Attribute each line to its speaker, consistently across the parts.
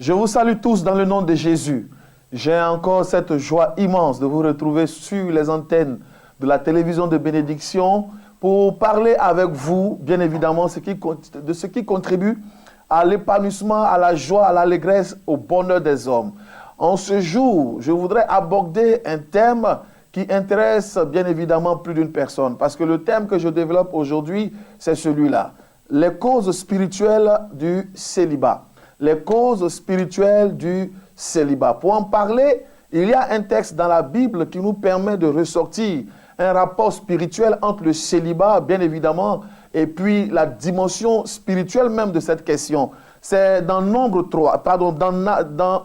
Speaker 1: Je vous salue tous dans le nom de Jésus. J'ai encore cette joie immense de vous retrouver sur les antennes de la télévision de bénédiction pour parler avec vous, bien évidemment, de ce qui contribue à l'épanouissement, à la joie, à l'allégresse, au bonheur des hommes. En ce jour, je voudrais aborder un thème qui intéresse bien évidemment plus d'une personne, parce que le thème que je développe aujourd'hui, c'est celui-là. Les causes spirituelles du célibat. Les causes spirituelles du célibat. Pour en parler, il y a un texte dans la Bible qui nous permet de ressortir un rapport spirituel entre le célibat, bien évidemment, et puis la dimension spirituelle même de cette question. C'est dans dans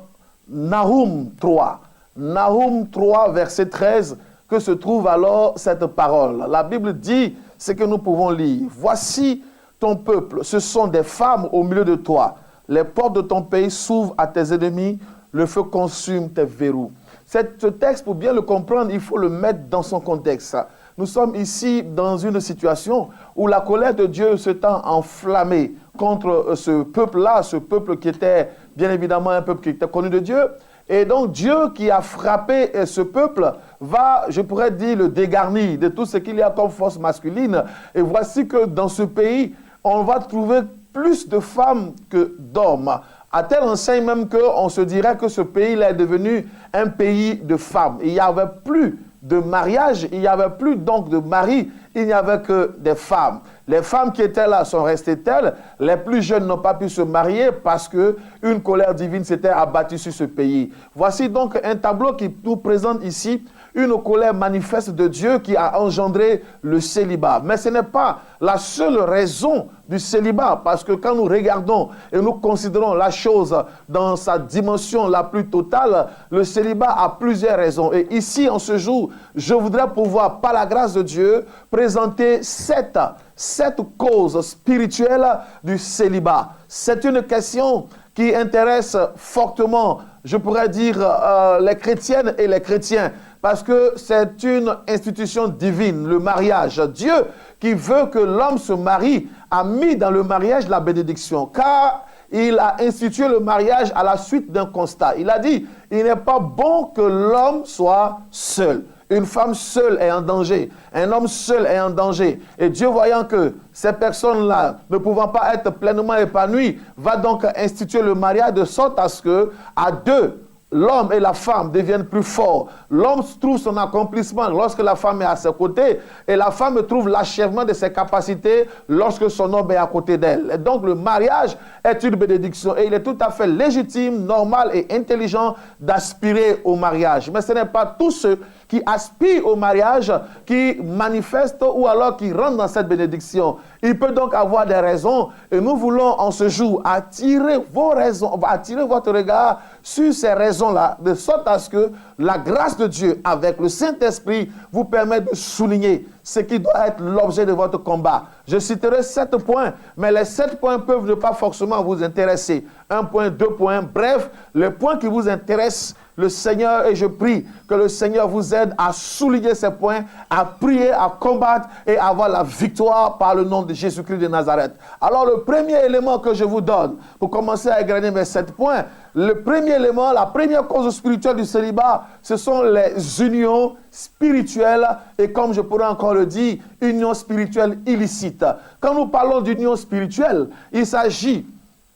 Speaker 1: Nahum 3. Nahum 3, verset 13, que se trouve alors cette parole. La Bible dit ce que nous pouvons lire. Voici ton peuple, ce sont des femmes au milieu de toi. Les portes de ton pays s'ouvrent à tes ennemis, le feu consume tes verrous. Ce texte, pour bien le comprendre, il faut le mettre dans son contexte. Nous sommes ici dans une situation où la colère de Dieu s'est enflammée contre ce peuple-là, ce peuple qui était bien évidemment un peuple qui était connu de Dieu. Et donc Dieu qui a frappé ce peuple va, je pourrais dire, le dégarnir de tout ce qu'il y a comme force masculine. Et voici que dans ce pays, on va trouver plus de femmes que d'hommes. À telle enseigne même qu'on se dirait que ce pays est devenu un pays de femmes. Il n'y avait plus de mariage, il n'y avait plus donc de mari, il n'y avait que des femmes. Les femmes qui étaient là sont restées telles, les plus jeunes n'ont pas pu se marier parce qu'une colère divine s'était abattue sur ce pays. Voici donc un tableau qui nous présente ici une colère manifeste de Dieu qui a engendré le célibat. Mais ce n'est pas la seule raison du célibat, parce que quand nous regardons et nous considérons la chose dans sa dimension la plus totale, le célibat a plusieurs raisons. Et ici, en ce jour, je voudrais pouvoir, par la grâce de Dieu, présenter sept causes spirituelles du célibat. C'est une question qui intéresse fortement, je pourrais dire, les chrétiennes et les chrétiens, parce que c'est une institution divine, le mariage. Dieu qui veut que l'homme se marie a mis dans le mariage la bénédiction, car il a institué le mariage à la suite d'un constat. Il a dit, il n'est pas bon que l'homme soit seul. Une femme seule est en danger. Un homme seul est en danger. Et Dieu, voyant que ces personnes-là, ne pouvant pas être pleinement épanouies, va donc instituer le mariage de sorte à ce que, à deux, l'homme et la femme deviennent plus forts. L'homme trouve son accomplissement lorsque la femme est à ses côtés, et la femme trouve l'achèvement de ses capacités lorsque son homme est à côté d'elle. Et donc le mariage est une bénédiction, et il est tout à fait légitime, normal et intelligent d'aspirer au mariage. Mais ce n'est pas tous ceux qui aspirent au mariage qui manifestent ou alors qui rentrent dans cette bénédiction. Il peut donc avoir des raisons, et nous voulons en ce jour attirer vos raisons, attirer votre regard sur ces raisons-là, de sorte à ce que la grâce de Dieu avec le Saint-Esprit vous permette de souligner ce qui doit être l'objet de votre combat. Je citerai 7 points, mais les 7 points peuvent ne pas forcément vous intéresser. 1 point, 2 points, bref, le point qui vous intéresse, le Seigneur, et je prie que le Seigneur vous aide à souligner ces points, à prier, à combattre et à avoir la victoire par le nom de Jésus-Christ de Nazareth. Alors le premier élément que je vous donne, pour commencer à égrener mes 7 points, le premier élément, la première cause spirituelle du célibat, ce sont les unions spirituelles et, comme je pourrais encore le dire, unions spirituelles illicites. Quand nous parlons d'union spirituelle, il s'agit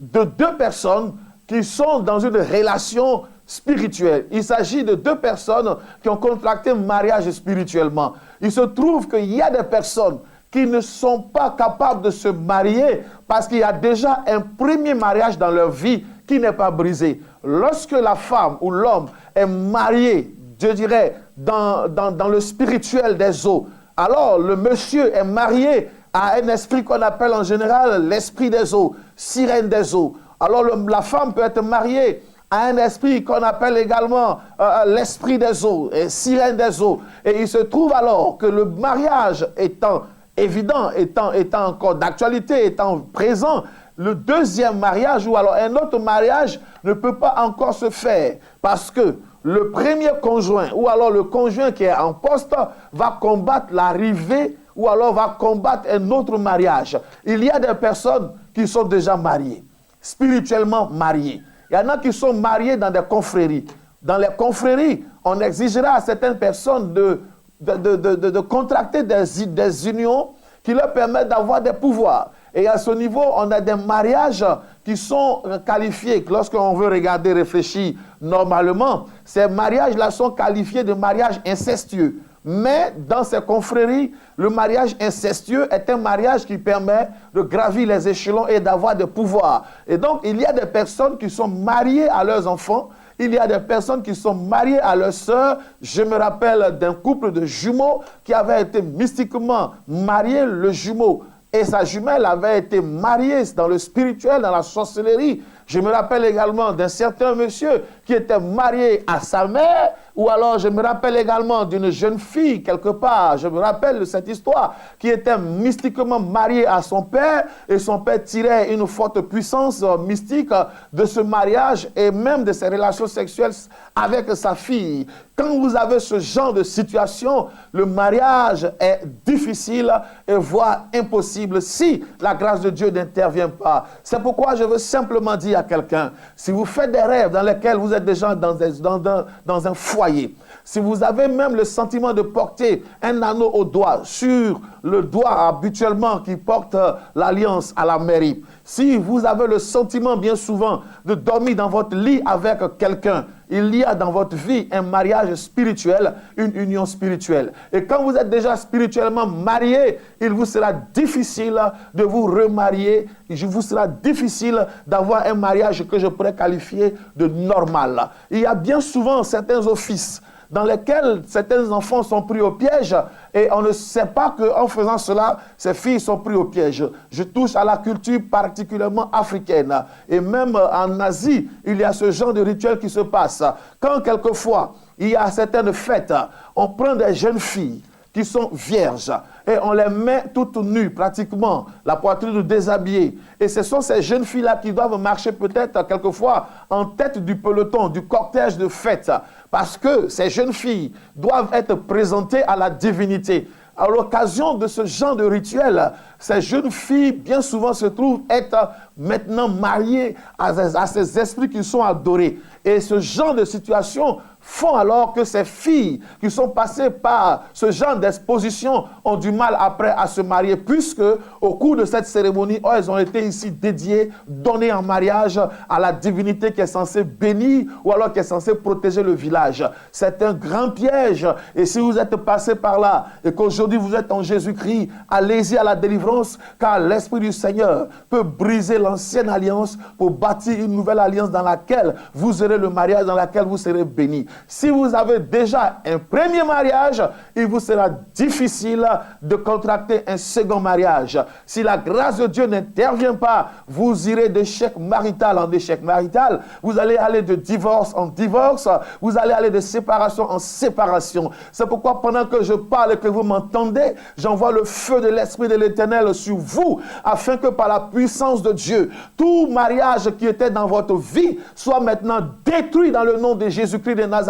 Speaker 1: de deux personnes qui sont dans une relation spirituelle. Il s'agit de deux personnes qui ont contracté un mariage spirituellement. Il se trouve qu'il y a des personnes qui ne sont pas capables de se marier parce qu'il y a déjà un premier mariage dans leur vie qui n'est pas brisé. Lorsque la femme ou l'homme est marié, je dirais, dans le spirituel des eaux, alors le monsieur est marié à un esprit qu'on appelle en général l'esprit des eaux, sirène des eaux. Alors la femme peut être mariée à un esprit qu'on appelle également l'esprit des eaux, sirène des eaux. Et il se trouve alors que le mariage étant évident, étant encore d'actualité, étant présent, le deuxième mariage ou alors un autre mariage ne peut pas encore se faire parce que le premier conjoint ou alors le conjoint qui est en poste va combattre l'arrivée ou alors va combattre un autre mariage. Il y a des personnes qui sont déjà mariées, spirituellement mariées. Il Il y en a qui sont mariés dans des confréries. Dans les confréries, on exigera à certaines personnes de contracter des unions qui leur permettent d'avoir des pouvoirs. Et à ce niveau, on a des mariages qui sont qualifiés. Lorsqu'on veut regarder, réfléchir normalement, ces mariages-là sont qualifiés de mariages incestueux. Mais dans ces confréries, le mariage incestueux est un mariage qui permet de gravir les échelons et d'avoir des pouvoirs. Et donc, il y a des personnes qui sont mariées à leurs enfants. Il y a des personnes qui sont mariées à leurs sœurs. Je me rappelle d'un couple de jumeaux qui avait été mystiquement marié. Le jumeau et sa jumelle avaient été mariés dans le spirituel, dans la sorcellerie. Je me rappelle également d'un certain monsieur qui était marié à sa mère, ou alors je me rappelle également d'une jeune fille quelque part, je me rappelle de cette histoire, qui était mystiquement mariée à son père, et son père tirait une forte puissance mystique de ce mariage et même de ses relations sexuelles avec sa fille. Quand vous avez ce genre de situation, le mariage est difficile et voire impossible si la grâce de Dieu n'intervient pas. C'est pourquoi je veux simplement dire à quelqu'un, si vous faites des rêves dans lesquels vous êtes déjà dans un foyer, si vous avez même le sentiment de porter un anneau au doigt, sur le doigt habituellement qui porte l'alliance à la mairie, si vous avez le sentiment bien souvent de dormir dans votre lit avec quelqu'un, il y a dans votre vie un mariage spirituel, une union spirituelle. Et quand vous êtes déjà spirituellement marié, il vous sera difficile de vous remarier. Il vous sera difficile d'avoir un mariage que je pourrais qualifier de normal. Il y a bien souvent certains offices dans lesquels certains enfants sont pris au piège et on ne sait pas qu'en faisant cela, ces filles sont prises au piège. Je touche à la culture particulièrement africaine et même en Asie, il y a ce genre de rituel qui se passe. Quand quelquefois, il y a certaines fêtes, on prend des jeunes filles qui sont vierges et on les met toutes nues pratiquement, la poitrine déshabillée. Et ce sont ces jeunes filles-là qui doivent marcher peut-être quelquefois en tête du peloton, du cortège de fête, parce que ces jeunes filles doivent être présentées à la divinité. À l'occasion de ce genre de rituel, ces jeunes filles, bien souvent, se trouvent être maintenant mariées à ces esprits qui sont adorés. Et ce genre de situation font alors que ces filles qui sont passées par ce genre d'exposition ont du mal après à se marier, puisque au cours de cette cérémonie, elles ont été ici dédiées, données en mariage à la divinité qui est censée bénir ou alors qui est censée protéger le village. C'est un grand piège. Et si vous êtes passé par là et qu'aujourd'hui vous êtes en Jésus-Christ, allez-y à la délivrance, car l'Esprit du Seigneur peut briser l'ancienne alliance pour bâtir une nouvelle alliance dans laquelle vous aurez le mariage, dans laquelle vous serez bénis. Si vous avez déjà un premier mariage, il vous sera difficile de contracter un second mariage. Si la grâce de Dieu n'intervient pas, vous irez d'échec marital en échec marital. Vous allez aller de divorce en divorce. Vous allez aller de séparation en séparation. C'est pourquoi pendant que je parle et que vous m'entendez, j'envoie le feu de l'Esprit de l'Éternel sur vous, afin que par la puissance de Dieu, tout mariage qui était dans votre vie soit maintenant détruit dans le nom de Jésus-Christ de Nazareth.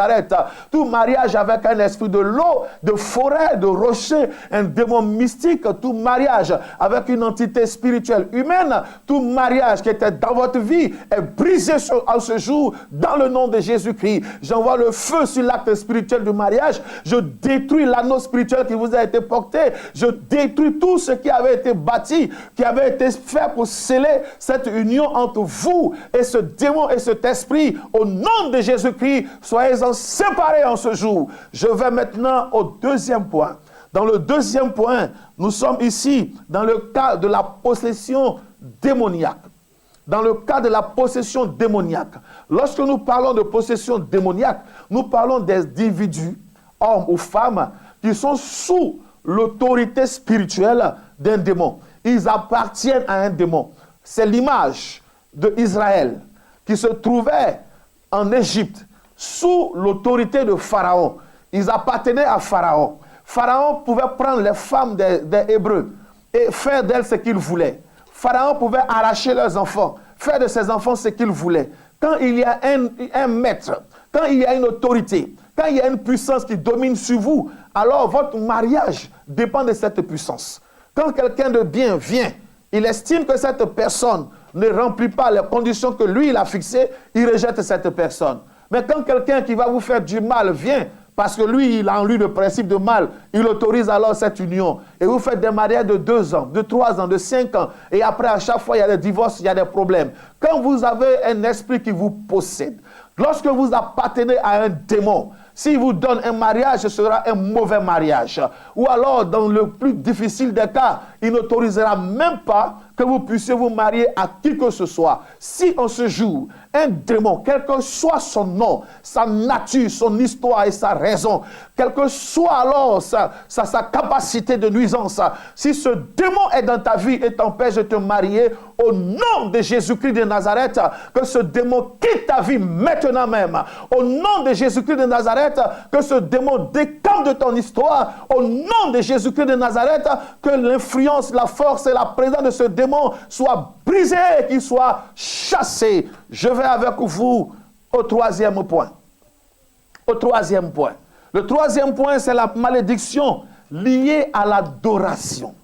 Speaker 1: Tout mariage avec un esprit de l'eau, de forêt, de rocher, un démon mystique, tout mariage avec une entité spirituelle humaine, tout mariage qui était dans votre vie est brisé en ce jour dans le nom de Jésus-Christ. J'envoie le feu sur l'acte spirituel du mariage. Je détruis l'anneau spirituel qui vous a été porté. Je détruis tout ce qui avait été bâti, qui avait été fait pour sceller cette union entre vous et ce démon et cet esprit. Au nom de Jésus-Christ, soyez-en séparés en ce jour. Je vais maintenant au deuxième point. Dans le deuxième point, nous sommes ici dans le cas de la possession démoniaque. Dans le cas de la possession démoniaque. Lorsque nous parlons de possession démoniaque, nous parlons d'individus, hommes ou femmes, qui sont sous l'autorité spirituelle d'un démon. Ils appartiennent à un démon. C'est l'image d'Israël qui se trouvait en Égypte sous l'autorité de Pharaon. Ils appartenaient à Pharaon. Pharaon pouvait prendre les femmes des Hébreux et faire d'elles ce qu'il voulait. Pharaon pouvait arracher leurs enfants, faire de ses enfants ce qu'il voulait. Quand il y a un maître, quand il y a une autorité, quand il y a une puissance qui domine sur vous, alors votre mariage dépend de cette puissance. Quand quelqu'un de bien vient, il estime que cette personne ne remplit pas les conditions que lui, il a fixées, il rejette cette personne. Mais quand quelqu'un qui va vous faire du mal vient, parce que lui, il a en lui le principe de mal, il autorise alors cette union. Et vous faites des mariages de 2 ans, de 3 ans, de 5 ans. Et après, à chaque fois, il y a des divorces, il y a des problèmes. Quand vous avez un esprit qui vous possède, lorsque vous appartenez à un démon, s'il vous donne un mariage, ce sera un mauvais mariage. Ou alors, dans le plus difficile des cas, il n'autorisera même pas que vous puissiez vous marier à qui que ce soit. Si on se joue un démon, quel que soit son nom, sa nature, son histoire et sa raison, quelle que soit alors sa capacité de nuisance, si ce démon est dans ta vie et t'empêche de te marier, au nom de Jésus-Christ de Nazareth, que ce démon quitte ta vie maintenant même. Au nom de Jésus-Christ de Nazareth, que ce démon décampe de ton histoire. Au nom de Jésus-Christ de Nazareth, que l'influence, la force et la présence de ce démon soient brisées, qu'il soit chassé. Je vais avec vous au 3e point. Au 3e point. Le 3e point, c'est la malédiction liée à l'adoration.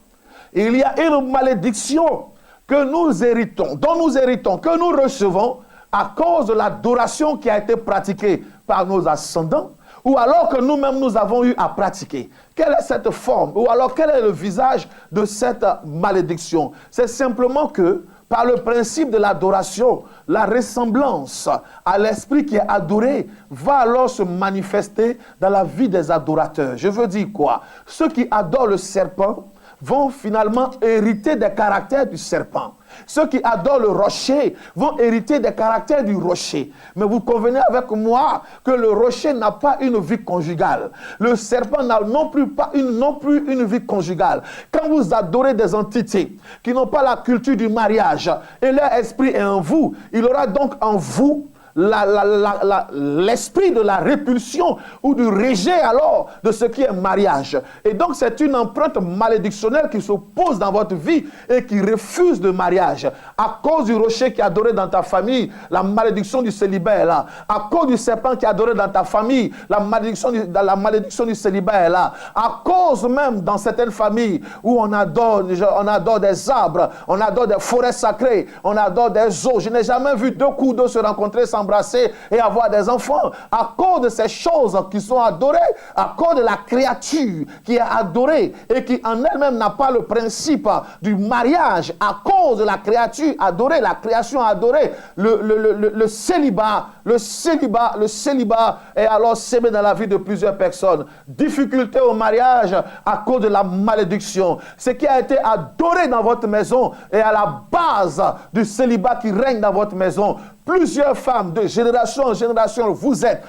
Speaker 1: Il y a une malédiction que nous héritons, dont nous héritons, que nous recevons à cause de l'adoration qui a été pratiquée par nos ascendants, ou alors que nous-mêmes nous avons eu à pratiquer. Quelle est cette forme? Ou alors quel est le visage de cette malédiction? C'est simplement que, par le principe de l'adoration, la ressemblance à l'esprit qui est adoré va alors se manifester dans la vie des adorateurs. Je veux dire quoi? Ceux qui adorent le serpent vont finalement hériter des caractères du serpent. Ceux qui adorent le rocher vont hériter des caractères du rocher. Mais vous convenez avec moi que le rocher n'a pas une vie conjugale. Le serpent n'a non plus une vie conjugale. Quand vous adorez des entités qui n'ont pas la culture du mariage et leur esprit est en vous, il aura donc en vous l'esprit de la répulsion ou du rejet alors de ce qui est mariage. Et donc c'est une empreinte malédictionnelle qui se pose dans votre vie et qui refuse le mariage. À cause du rocher qui est adoré dans ta famille, la malédiction du célibat est là. À cause du serpent qui est adoré dans ta famille, la malédiction du célibat est là. À cause même dans certaines familles où on adore des arbres, on adore des forêts sacrées, on adore des eaux. Je n'ai jamais vu 2 coups d'eau se rencontrer sans s'embrasser et avoir des enfants. À cause de ces choses qui sont adorées, à cause de la créature qui est adorée et qui en elle-même n'a pas le principe du mariage, à cause de la créature adorée, la création adorée, le célibat est alors sémé dans la vie de plusieurs personnes. Difficulté au mariage à cause de la malédiction. Ce qui a été adoré dans votre maison est à la base du célibat qui règne dans votre maison. Plusieurs femmes de génération en génération, vous êtes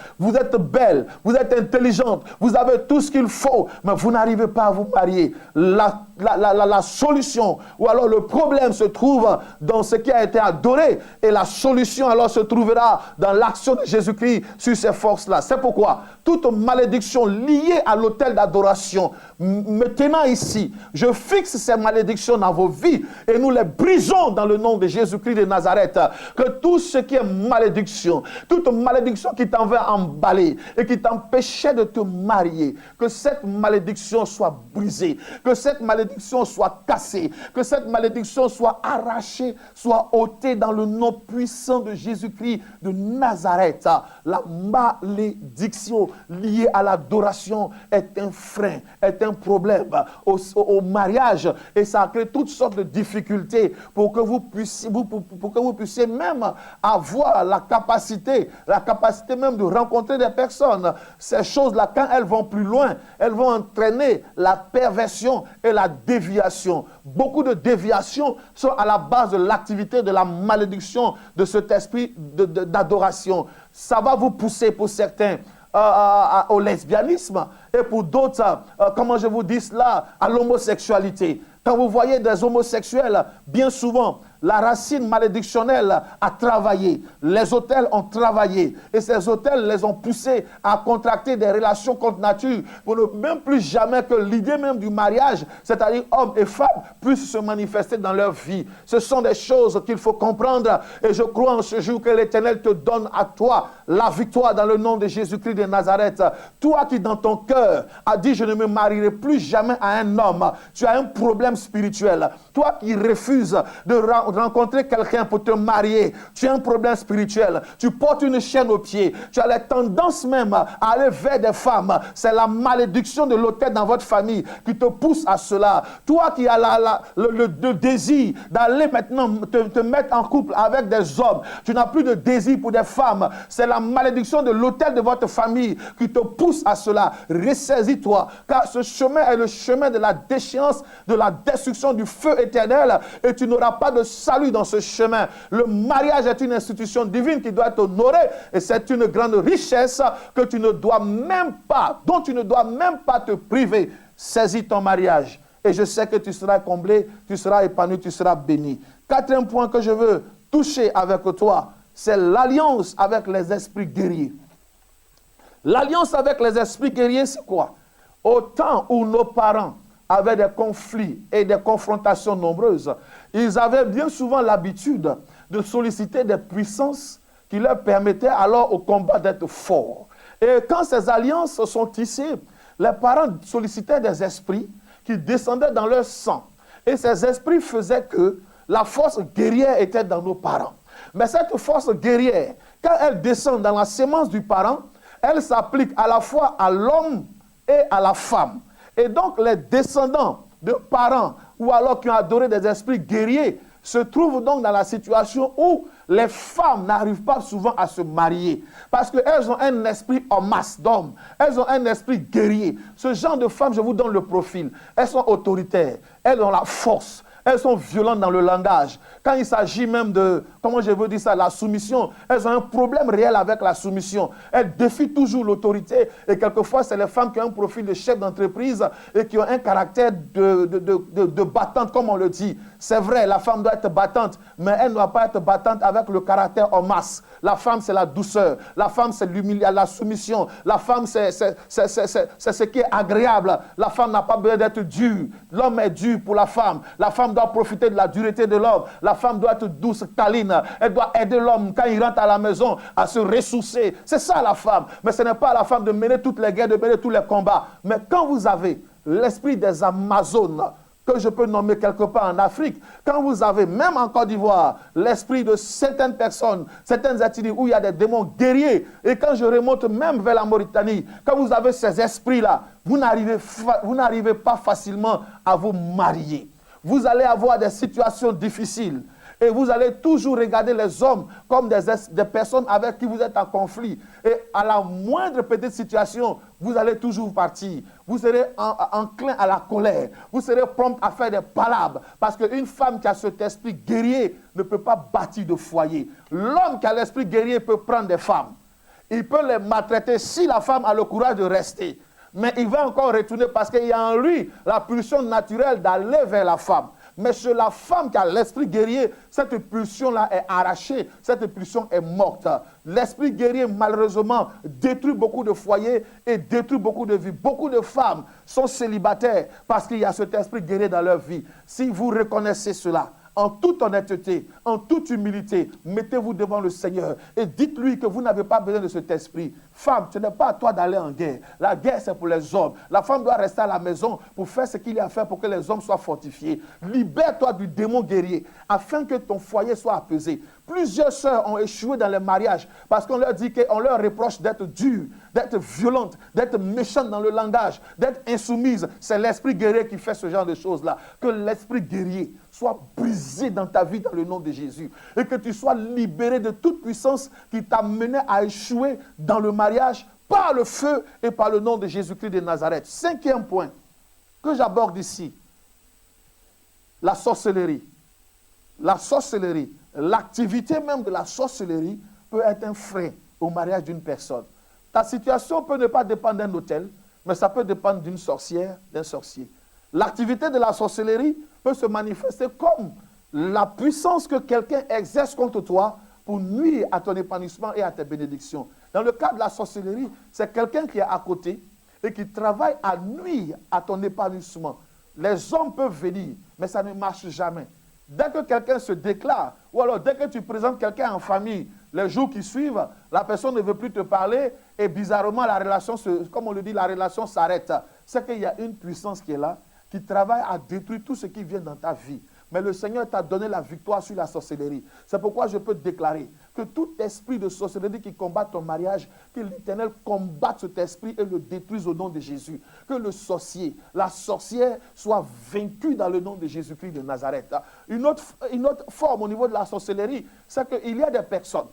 Speaker 1: belles, vous êtes intelligentes, vous avez tout ce qu'il faut, mais vous n'arrivez pas à vous marier. La solution, ou alors le problème se trouve dans ce qui a été adoré, et la solution alors se trouvera dans l'action de Jésus-Christ sur ces forces-là. C'est pourquoi toute malédiction liée à l'autel d'adoration, maintenant ici, je fixe ces malédictions dans vos vies, et nous les brisons dans le nom de Jésus-Christ de Nazareth. Que tout ce qui est malédiction, toute malédiction qui t'avait emballé et qui t'empêchait de te marier, que cette malédiction soit brisée, que cette malédiction soit cassée, que cette malédiction soit arrachée, soit ôtée dans le nom puissant de Jésus-Christ de Nazareth. La malédiction liée à l'adoration est un frein, est un problème au mariage, et ça crée toutes sortes de difficultés pour que vous puissiez même avoir la capacité même de rencontrer des personnes. Ces choses-là, quand elles vont plus loin, elles vont entraîner la perversion et la déviation. Beaucoup de déviations sont à la base de l'activité de la malédiction de cet esprit d'adoration. Ça va vous pousser pour certains au lesbianisme et pour d'autres, comment je vous dis cela, à l'homosexualité. Quand vous voyez des homosexuels, bien souvent, la racine malédictionnelle a travaillé. Les autels ont travaillé. Et ces autels les ont poussés à contracter des relations contre nature pour ne même plus jamais que l'idée même du mariage, c'est-à-dire homme et femme, puisse se manifester dans leur vie. Ce sont des choses qu'il faut comprendre. Et je crois en ce jour que l'Éternel te donne à toi la victoire dans le nom de Jésus-Christ de Nazareth. Toi qui dans ton cœur as dit je ne me marierai plus jamais à un homme, tu as un problème spirituel. Toi qui refuses rencontrer quelqu'un pour te marier, tu as un problème spirituel, tu portes une chaîne au pied, tu as les tendances même à aller vers des femmes, c'est la malédiction de l'autel dans votre famille qui te pousse à cela. Toi qui as le désir d'aller maintenant te mettre en couple avec des hommes, tu n'as plus de désir pour des femmes, c'est la malédiction de l'autel de votre famille qui te pousse à cela. Ressaisis-toi, car ce chemin est le chemin de la déchéance, de la destruction du feu éternel, et tu n'auras pas de salut dans ce chemin. Le mariage est une institution divine qui doit être honorée, et c'est une grande richesse que tu ne dois même pas, dont tu ne dois même pas te priver. Saisis ton mariage, et je sais que tu seras comblé, tu seras épanoui, tu seras béni. Quatrième point que je veux toucher avec toi, c'est l'alliance avec les esprits guerriers. L'alliance avec les esprits guerriers, c'est quoi? Au temps où nos parents avaient des conflits et des confrontations nombreuses, ils avaient bien souvent l'habitude de solliciter des puissances qui leur permettaient alors au combat d'être forts. Et quand ces alliances se sont tissées, les parents sollicitaient des esprits qui descendaient dans leur sang. Et ces esprits faisaient que la force guerrière était dans nos parents. Mais cette force guerrière, quand elle descend dans la sémence du parent, elle s'applique à la fois à l'homme et à la femme. Et donc les descendants de parents ou alors qui ont adoré des esprits guerriers se trouvent donc dans la situation où les femmes n'arrivent pas souvent à se marier parce qu'elles ont un esprit en masse d'hommes, elles ont un esprit guerrier. Ce genre de femmes, je vous donne le profil, elles sont autoritaires, elles ont la force. Elles sont violentes dans le langage. Quand il s'agit même de, comment je veux dire ça, la soumission, elles ont un problème réel avec la soumission. Elles défient toujours l'autorité. Et quelquefois, c'est les femmes qui ont un profil de chef d'entreprise et qui ont un caractère de battante, comme on le dit. C'est vrai, la femme doit être battante, mais elle ne doit pas être battante avec le caractère en masse. La femme, c'est la douceur. La femme, c'est l'humilité, la soumission. La femme, c'est ce qui est agréable. La femme n'a pas besoin d'être dure. L'homme est dur pour la femme. La femme doit profiter de la dureté de l'homme. La femme doit être douce, câline. Elle doit aider l'homme quand il rentre à la maison à se ressourcer. C'est ça la femme. Mais ce n'est pas à la femme de mener toutes les guerres, de mener tous les combats. Mais quand vous avez l'esprit des Amazones, que je peux nommer quelque part en Afrique, quand vous avez, même en Côte d'Ivoire, l'esprit de certaines personnes, certaines ethnies où il y a des démons guerriers, et quand je remonte même vers la Mauritanie, quand vous avez ces esprits-là, vous n'arrivez pas facilement à vous marier. Vous allez avoir des situations difficiles. Et vous allez toujours regarder les hommes comme des personnes avec qui vous êtes en conflit. Et à la moindre petite situation, vous allez toujours partir. Vous serez enclin à la colère. Vous serez prompt à faire des palabres. Parce qu'une femme qui a cet esprit guerrier ne peut pas bâtir de foyer. L'homme qui a l'esprit guerrier peut prendre des femmes. Il peut les maltraiter si la femme a le courage de rester. Mais il va encore retourner parce qu'il y a en lui la pulsion naturelle d'aller vers la femme. Mais chez la femme qui a l'esprit guerrier, cette pulsion-là est arrachée, cette pulsion est morte. L'esprit guerrier, malheureusement, détruit beaucoup de foyers et détruit beaucoup de vies. Beaucoup de femmes sont célibataires parce qu'il y a cet esprit guerrier dans leur vie. Si vous reconnaissez cela, en toute honnêteté, en toute humilité, mettez-vous devant le Seigneur et dites-lui que vous n'avez pas besoin de cet esprit. Femme, ce n'est pas à toi d'aller en guerre. La guerre, c'est pour les hommes. La femme doit rester à la maison pour faire ce qu'il y a à faire pour que les hommes soient fortifiés. Libère-toi du démon guerrier afin que ton foyer soit apaisé. Plusieurs sœurs ont échoué dans les mariages parce qu'on leur dit qu'on leur reproche d'être dures, d'être violentes, d'être méchantes dans le langage, d'être insoumises. C'est l'esprit guerrier qui fait ce genre de choses-là. Que l'esprit guerrier soit brisé dans ta vie dans le nom de Jésus et que tu sois libéré de toute puissance qui t'a mené à échouer dans le mariage par le feu et par le nom de Jésus-Christ de Nazareth. Cinquième point que j'aborde ici, la sorcellerie. La sorcellerie, l'activité même de la sorcellerie peut être un frein au mariage d'une personne. Ta situation peut ne pas dépendre d'un hôtel, mais ça peut dépendre d'une sorcière, d'un sorcier. L'activité de la sorcellerie peut se manifester comme la puissance que quelqu'un exerce contre toi pour nuire à ton épanouissement et à tes bénédictions. Dans le cas de la sorcellerie, c'est quelqu'un qui est à côté et qui travaille à nuire à ton épanouissement. Les hommes peuvent venir, mais ça ne marche jamais. Dès que quelqu'un se déclare, ou alors dès que tu présentes quelqu'un en famille, les jours qui suivent, la personne ne veut plus te parler et bizarrement, la relation, comme on le dit, la relation s'arrête. C'est qu'il y a une puissance qui est là, qui travaille à détruire tout ce qui vient dans ta vie Mais le Seigneur t'a donné la victoire sur la sorcellerie. C'est pourquoi je peux te déclarer que tout esprit de sorcellerie qui combat ton mariage, que l'Éternel combatte cet esprit et le détruise au nom de Jésus. Que le sorcier, la sorcière soit vaincue dans le nom de Jésus-Christ de Nazareth. Une autre forme au niveau de la sorcellerie, c'est qu'il y a des personnes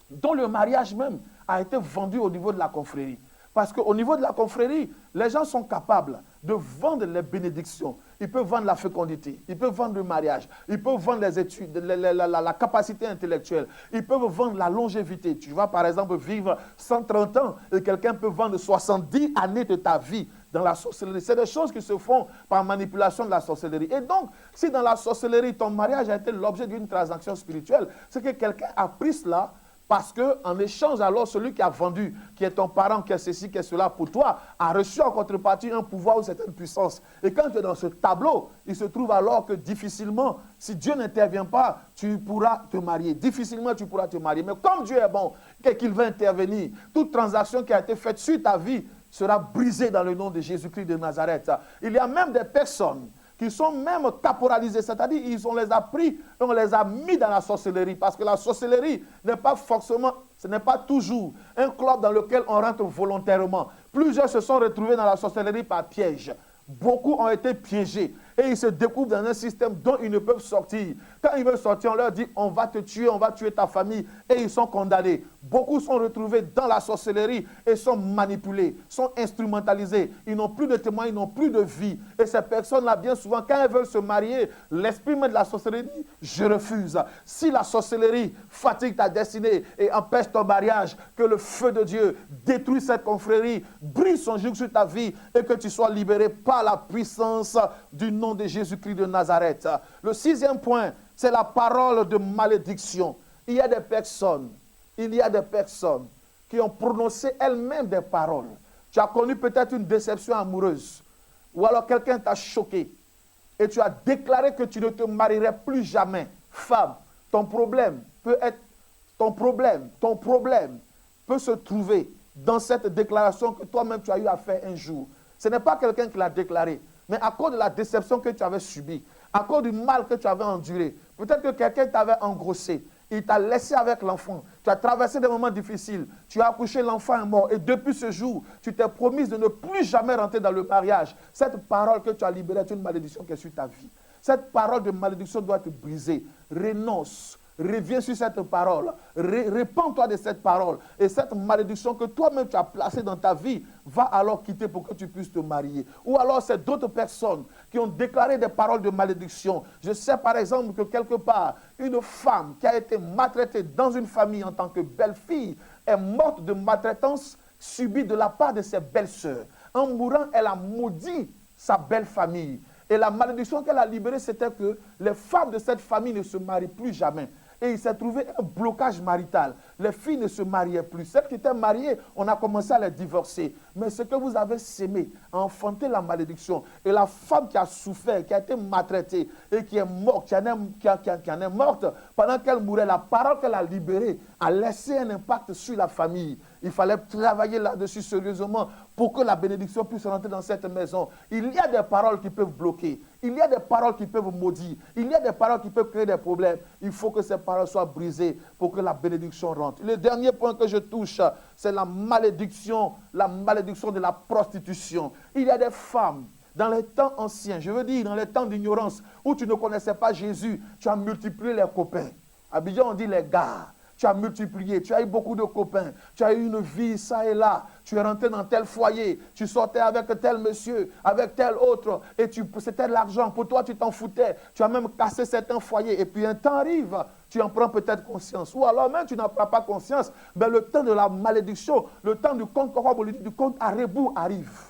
Speaker 1: dont le mariage même a été vendu au niveau de la confrérie. Parce qu'au niveau de la confrérie, les gens sont capables de vendre les bénédictions. Ils peuvent vendre la fécondité, ils peuvent vendre le mariage, ils peuvent vendre les études, la capacité intellectuelle, ils peuvent vendre la longévité. Tu vas par exemple vivre 130 ans et quelqu'un peut vendre 70 années de ta vie dans la sorcellerie. C'est des choses qui se font par manipulation de la sorcellerie. Et donc, si dans la sorcellerie, ton mariage a été l'objet d'une transaction spirituelle, c'est que quelqu'un a pris cela. Parce qu'en échange, alors, celui qui a vendu, qui est ton parent, qui est ceci, qui est cela pour toi, a reçu en contrepartie un pouvoir ou certaine puissance. Et quand tu es dans ce tableau, il se trouve alors que difficilement, si Dieu n'intervient pas, tu pourras te marier. Difficilement, tu pourras te marier. Mais comme Dieu est bon et qu'il va intervenir, toute transaction qui a été faite sur ta vie sera brisée dans le nom de Jésus-Christ de Nazareth. Il y a même des personnes qui sont même caporalisés, c'est-à-dire on les a pris, on les a mis dans la sorcellerie, parce que la sorcellerie n'est pas forcément, ce n'est pas toujours un club dans lequel on rentre volontairement. Plusieurs se sont retrouvés dans la sorcellerie par piège. Beaucoup ont été piégés et ils se découvrent dans un système dont ils ne peuvent sortir. Quand ils veulent sortir, on leur dit on va te tuer, on va tuer ta famille et ils sont condamnés. Beaucoup sont retrouvés dans la sorcellerie et sont manipulés, sont instrumentalisés. Ils n'ont plus de témoins, ils n'ont plus de vie. Et ces personnes-là, bien souvent, quand elles veulent se marier, l'esprit même de la sorcellerie dit je refuse. Si la sorcellerie fatigue ta destinée et empêche ton mariage, que le feu de Dieu détruise cette confrérie, brise son joug sur ta vie et que tu sois libéré par la puissance du nom de Jésus-Christ de Nazareth. Le 6e point, c'est la parole de malédiction. Il y a des personnes qui ont prononcé elles-mêmes des paroles. Tu as connu peut-être une déception amoureuse, ou alors quelqu'un t'a choqué, et tu as déclaré que tu ne te marierais plus jamais. Femme, ton problème peut se trouver dans cette déclaration que toi-même tu as eu à faire un jour. Ce n'est pas quelqu'un qui l'a déclaré, mais à cause de la déception que tu avais subie, à cause du mal que tu avais enduré, peut-être que quelqu'un t'avait engrossé, il t'a laissé avec l'enfant, tu as traversé des moments difficiles, tu as accouché, l'enfant est mort, et depuis ce jour, tu t'es promise de ne plus jamais rentrer dans le mariage. Cette parole que tu as libérée est une malédiction qui est sur ta vie. Cette parole de malédiction doit être brisée. Renonce. Reviens sur cette parole, répands-toi de cette parole. Et cette malédiction que toi-même tu as placée dans ta vie va alors quitter pour que tu puisses te marier. Ou alors c'est d'autres personnes qui ont déclaré des paroles de malédiction. Je sais par exemple que quelque part, une femme qui a été maltraitée dans une famille en tant que belle-fille est morte de maltraitance subie de la part de ses belles-sœurs. En mourant, elle a maudit sa belle famille. Et la malédiction qu'elle a libérée, c'était que les femmes de cette famille ne se marient plus jamais. Et il s'est trouvé un blocage marital. Les filles ne se mariaient plus. Celles qui étaient mariées, on a commencé à les divorcer. Mais ce que vous avez sémé a enfanté la malédiction. Et la femme qui a souffert, qui a été maltraitée et qui est morte, qui en est morte, pendant qu'elle mourait, la parole qu'elle a libérée a laissé un impact sur la famille. Il fallait travailler là-dessus sérieusement pour que la bénédiction puisse rentrer dans cette maison. Il y a des paroles qui peuvent bloquer. Il y a des paroles qui peuvent maudire. Il y a des paroles qui peuvent créer des problèmes. Il faut que ces paroles soient brisées pour que la bénédiction rentre. Le dernier point que je touche, c'est la malédiction de la prostitution. Il y a des femmes, dans les temps anciens, je veux dire dans les temps d'ignorance, où tu ne connaissais pas Jésus, tu as multiplié les copains. À Abidjan, on dit les gars. Tu as multiplié, tu as eu beaucoup de copains, tu as eu une vie ça et là, tu es rentré dans tel foyer, tu sortais avec tel monsieur, avec tel autre, et c'était de l'argent, pour toi tu t'en foutais, tu as même cassé certains foyers, et puis un temps arrive, tu en prends peut-être conscience, ou alors même tu n'en prends pas conscience, mais le temps de la malédiction, le temps du compte du compte à rebours arrive.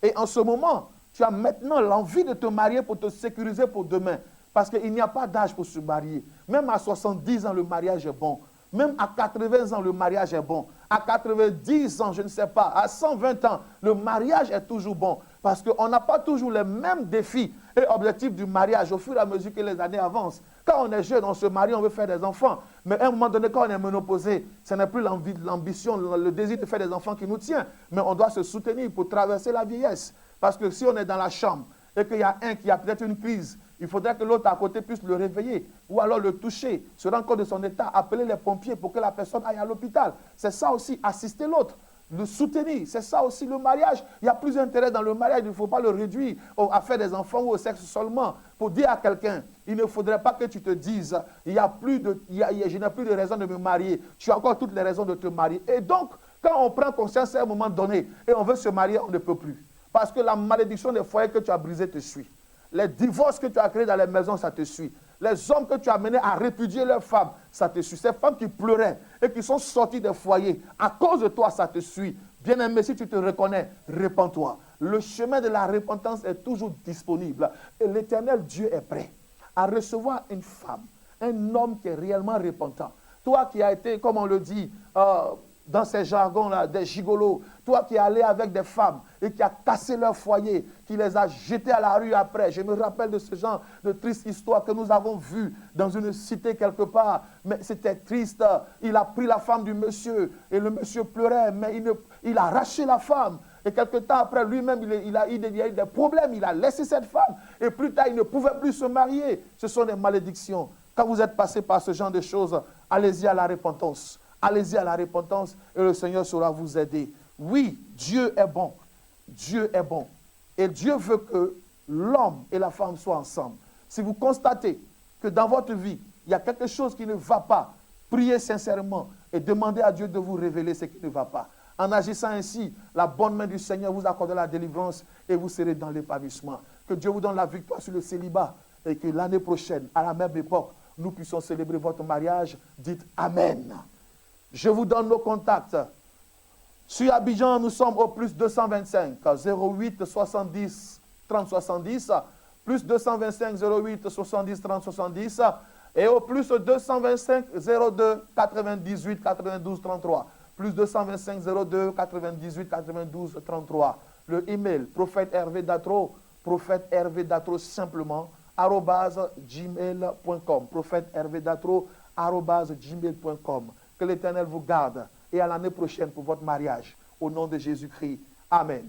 Speaker 1: Et en ce moment, tu as maintenant l'envie de te marier pour te sécuriser pour demain, parce qu'il n'y a pas d'âge pour se marier, même à 70 ans le mariage est bon. Même à 80 ans, le mariage est bon. À 90 ans, je ne sais pas, à 120 ans, le mariage est toujours bon. Parce qu'on n'a pas toujours les mêmes défis et objectifs du mariage au fur et à mesure que les années avancent. Quand on est jeune, on se marie, on veut faire des enfants. Mais à un moment donné, quand on est ménopausé, ce n'est plus l'ambition, le désir de faire des enfants qui nous tient. Mais on doit se soutenir pour traverser la vieillesse. Parce que si on est dans la chambre et qu'il y a un qui a peut-être une crise, il faudrait que l'autre à côté puisse le réveiller ou alors le toucher, se rendre compte de son état, appeler les pompiers pour que la personne aille à l'hôpital. C'est ça aussi, assister l'autre, le soutenir. C'est ça aussi le mariage. Il y a plus d'intérêt dans le mariage, il ne faut pas le réduire à faire des enfants ou au sexe seulement. Pour dire à quelqu'un, il ne faudrait pas que tu te dises, je n'ai plus de raison de me marier, tu as encore toutes les raisons de te marier. Et donc, quand on prend conscience à un moment donné et on veut se marier, on ne peut plus. Parce que la malédiction des foyers que tu as brisés te suit. Les divorces que tu as créés dans les maisons, ça te suit. Les hommes que tu as menés à répudier leurs femmes, ça te suit. Ces femmes qui pleuraient et qui sont sorties des foyers, à cause de toi, ça te suit. Bien-aimé, si tu te reconnais, répands-toi. Le chemin de la repentance est toujours disponible. Et l'Éternel Dieu est prêt à recevoir une femme, un homme qui est réellement repentant. Toi qui as été, comme on le dit, dans ces jargons-là, des gigolos, toi qui es allé avec des femmes et qui a cassé leur foyer, qui les a jetés à la rue après. Je me rappelle de ce genre de triste histoire que nous avons vue dans une cité quelque part. Mais c'était triste. Il a pris la femme du monsieur et le monsieur pleurait, mais il a arraché la femme. Et quelque temps après, lui-même, il a eu des problèmes. Il a laissé cette femme. Et plus tard, il ne pouvait plus se marier. Ce sont des malédictions. Quand vous êtes passé par ce genre de choses, allez-y à la repentance. Allez-y à la repentance et le Seigneur saura vous aider. Oui, Dieu est bon. Dieu est bon. Et Dieu veut que l'homme et la femme soient ensemble. Si vous constatez que dans votre vie, il y a quelque chose qui ne va pas, priez sincèrement et demandez à Dieu de vous révéler ce qui ne va pas. En agissant ainsi, la bonne main du Seigneur vous accordera la délivrance et vous serez dans l'épanouissement. Que Dieu vous donne la victoire sur le célibat et que l'année prochaine, à la même époque, nous puissions célébrer votre mariage. Dites Amen. Je vous donne nos contacts. Sur Abidjan, nous sommes au plus 225 08 70 30 70, plus 225 08 70 30 70 et au plus 225 02 98 92 33. Plus 225 02 98 92 33. Le email prophète Hervé Datro simplement @gmail.com. Prophète Hervé Datro @gmail.com. Que l'Éternel vous garde et à l'année prochaine pour votre mariage. Au nom de Jésus-Christ. Amen.